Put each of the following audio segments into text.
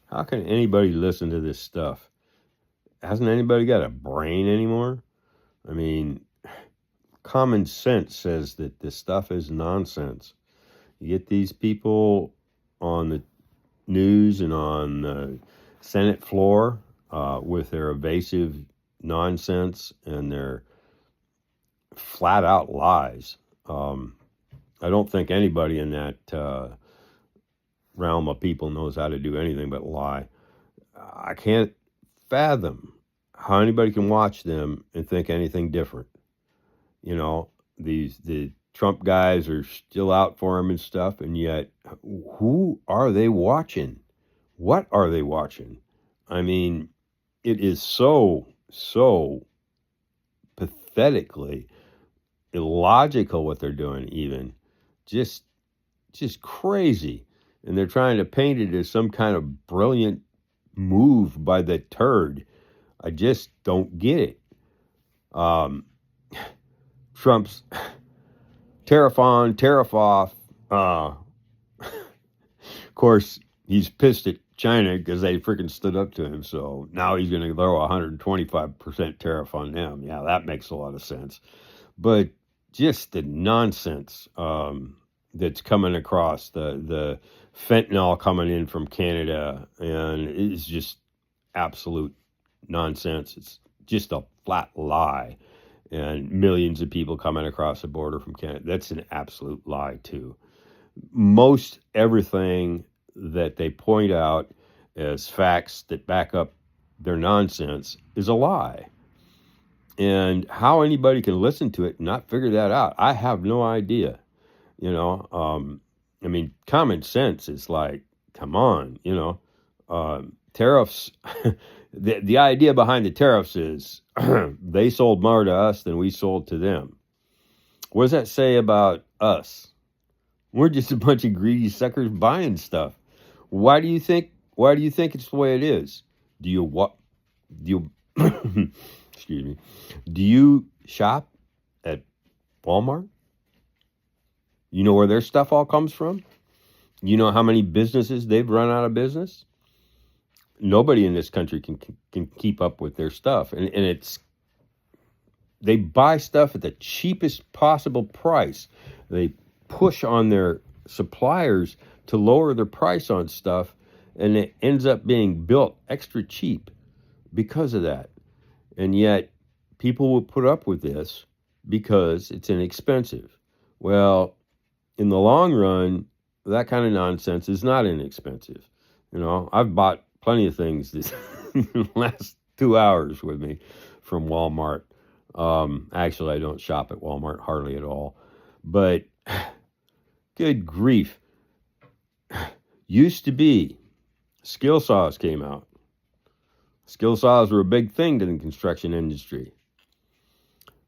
How can anybody listen to this stuff? Hasn't anybody got a brain anymore? I mean, common sense says that this stuff is nonsense. You get these people on the news and on the Senate floor with their evasive nonsense and their flat out lies. I don't think anybody in that realm of people knows how to do anything but lie. I can't fathom how anybody can watch them and think anything different. You know, the Trump guys are still out for him and stuff, and yet who are they watching? What are they watching? I mean, it is so pathetically illogical what they're doing, even just crazy. And they're trying to paint it as some kind of brilliant move by the turd. I just don't get it. Trump's tariff on, tariff off. Of course, he's pissed at China because they freaking stood up to him. So now he's going to throw a 125% tariff on them. Yeah, that makes a lot of sense. But just the nonsense that's coming across, the fentanyl coming in from Canada, and it's just absolute nonsense. It's just a flat lie. And millions of people coming across the border from Canada. That's an absolute lie, too. Most everything that they point out as facts that back up their nonsense is a lie. And how anybody can listen to it and not figure that out, I have no idea. You know, I mean, common sense is like, come on, you know, tariffs. The idea behind the tariffs is they sold more to us than we sold to them. What does that say about us? We're just a bunch of greedy suckers buying stuff. Why do you think it's the way it is? Do you excuse me. Do you shop at Walmart? You know where their stuff all comes from? You know how many businesses they've run out of business? Nobody in this country can keep up with their stuff. And it's, they buy stuff at the cheapest possible price. They push on their suppliers to lower their price on stuff, and it ends up being built extra cheap because of that. And yet people will put up with this because it's inexpensive. Well, in the long run, that kind of nonsense is not inexpensive. You know, I've bought plenty of things this last 2 hours with me from Walmart. Actually, I don't shop at Walmart hardly at all. But good grief. Used to be, skill saws came out. Skill saws were a big thing to the construction industry.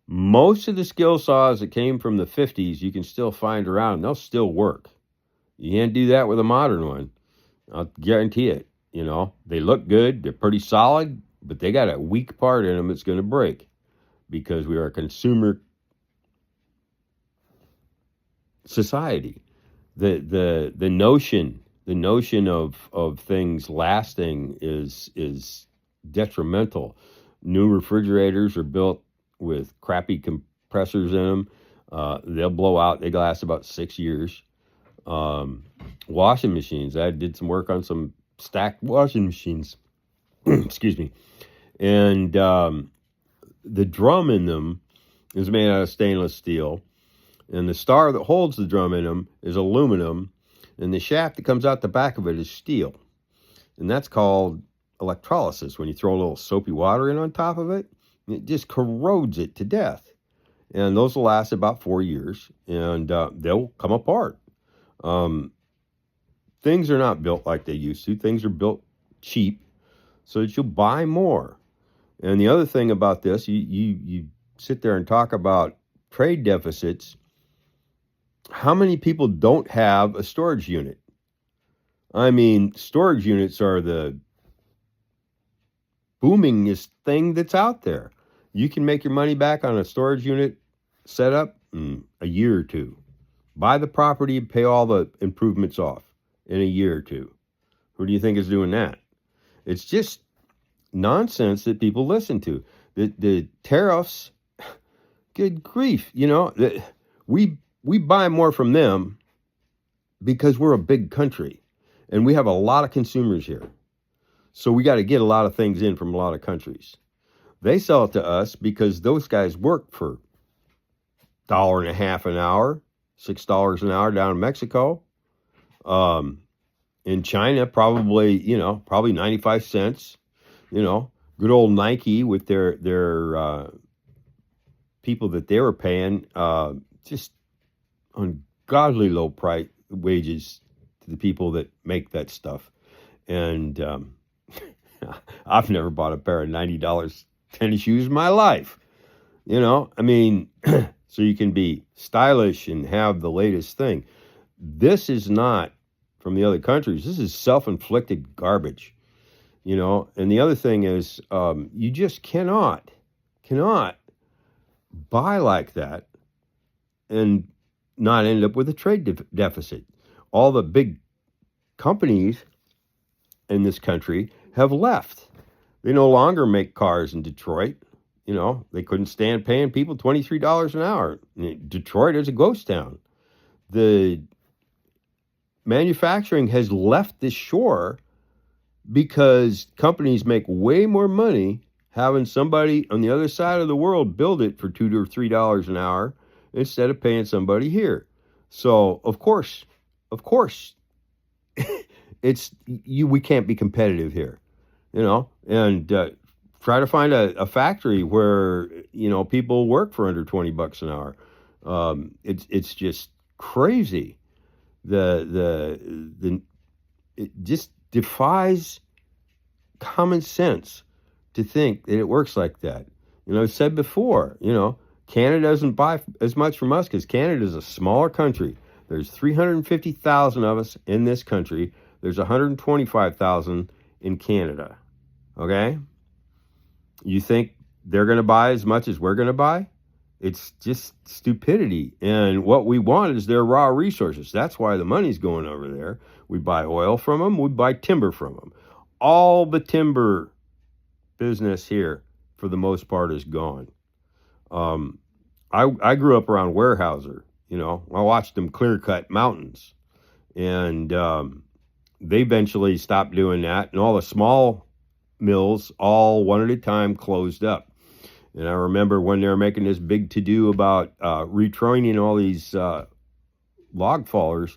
Most of the skill saws that came from the 50s, you can still find around, and they'll still work. You can't do that with a modern one. I'll guarantee it. You know, they look good, they're pretty solid, but they got a weak part in them that's going to break because we are a consumer society. The notion of things lasting is detrimental. New refrigerators are built with crappy compressors in them. They'll blow out. They last about 6 years. Washing machines. I did some work on some stacked washing machines. Excuse me. And the drum in them is made out of stainless steel. And the star that holds the drum in them is aluminum. And the shaft that comes out the back of it is steel. And that's called electrolysis. When you throw a little soapy water in on top of it, it just corrodes it to death. And those will last about 4 years. And they'll come apart. Things are not built like they used to. Things are built cheap so that you'll buy more. And the other thing about this, you sit there and talk about trade deficits. How many people don't have a storage unit? I mean, storage units are the boomingest thing that's out there. You can make your money back on a storage unit setup in a year or two. Buy the property and pay all the improvements off in a year or two. Who do you think is doing that? It's just nonsense that people listen to. The tariffs, good grief, we buy more from them because we're a big country and we have a lot of consumers here. So we got to get a lot of things in from a lot of countries. They sell it to us because those guys work for $1.50 an hour, $6 an hour down in Mexico. In China, probably 95 cents. Good old Nike with their people that they were paying just ungodly low price wages to the people that make that stuff. And I've never bought a pair of $90 tennis shoes in my life. So you can be stylish and have the latest thing. This is not from the other countries. This is self-inflicted garbage. And the other thing is, you just cannot buy like that and not end up with a trade deficit. All the big companies in this country have left. They no longer make cars in Detroit. They couldn't stand paying people $23 an hour. Detroit is a ghost town. The manufacturing has left the shore because companies make way more money having somebody on the other side of the world build it for $2 or $3 an hour instead of paying somebody here. So of course, we can't be competitive here, and try to find a factory where people work for under $20 an hour. It's just crazy. It just defies common sense to think that it works like that. I've said before, Canada doesn't buy as much from us because Canada is a smaller country. There's 350,000 of us in this country. There's 125,000 in Canada. Okay? You think they're going to buy as much as we're going to buy? It's just stupidity. And what we want is their raw resources. That's why the money's going over there. We buy oil from them. We buy timber from them. All the timber business here, for the most part, is gone. I grew up around Weyerhaeuser. I watched them clear cut mountains. And they eventually stopped doing that. And all the small mills, all one at a time, closed up. And I remember when they were making this big to-do about retraining all these log fallers,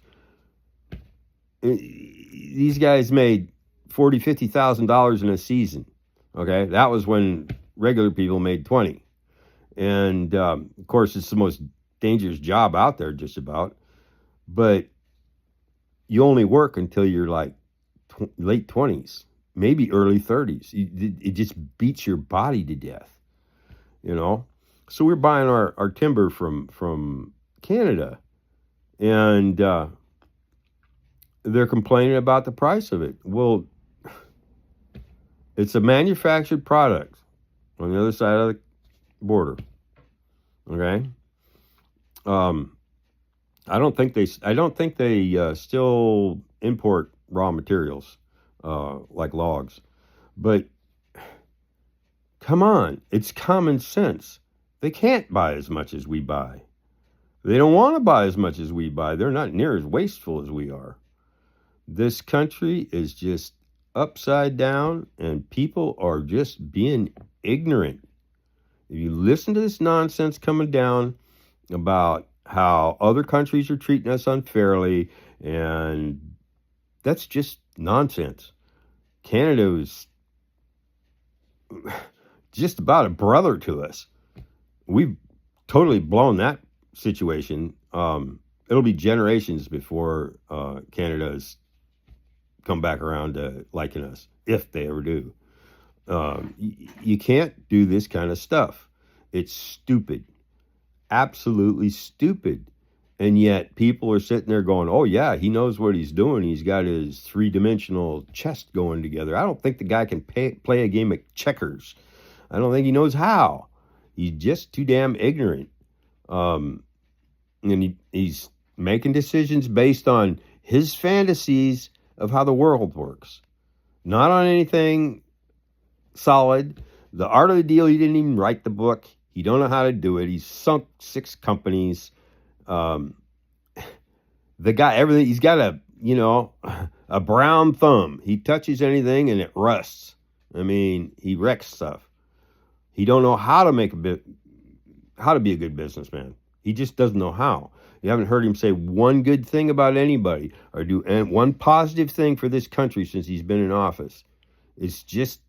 these guys made $40,000, $50,000 in a season. Okay, that was when regular people made 20. And of course, it's the most dangerous job out there, just about. But you only work until you're like late 20s, maybe early 30s. It just beats your body to death. So we're buying our timber from Canada, and they're complaining about the price of it. Well, it's a manufactured product on the other side of the border. Okay. I don't think they still import raw materials like logs, but come on, it's common sense. They can't buy as much as we buy. They don't want to buy as much as we buy. They're not near as wasteful as we are. This country is just upside down, and people are just being ignorant. If you listen to this nonsense coming down about how other countries are treating us unfairly, and that's just nonsense. Canada is just about a brother to us. We've totally blown that situation. It'll be generations before Canada's come back around to liking us, if they ever do. You can't do this kind of stuff. It's stupid. Absolutely stupid. And yet people are sitting there going, oh yeah, he knows what he's doing. He's got his three-dimensional chest going together. I don't think the guy can play a game of checkers. I don't think he knows how. He's just too damn ignorant. And he's making decisions based on his fantasies of how the world works. not on anything solid. The Art of the Deal, he didn't even write the book. He don't know how to do it. He's sunk 6 companies. The guy, everything, he's got a brown thumb. He touches anything and it rusts. I mean, he wrecks stuff. He don't know how to how to be a good businessman. He just doesn't know how. You haven't heard him say one good thing about anybody or do one positive thing for this country since he's been in office. It's just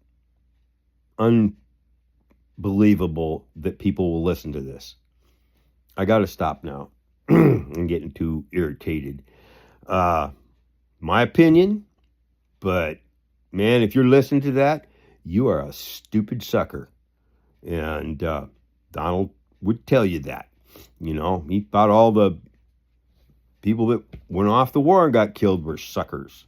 unbelievable that people will listen to this. I got to stop now. I'm getting too irritated. My opinion, but man, if you're listening to that, you are a stupid sucker. And Donald would tell you that. He thought all the people that went off the war and got killed were suckers.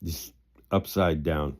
Just upside down.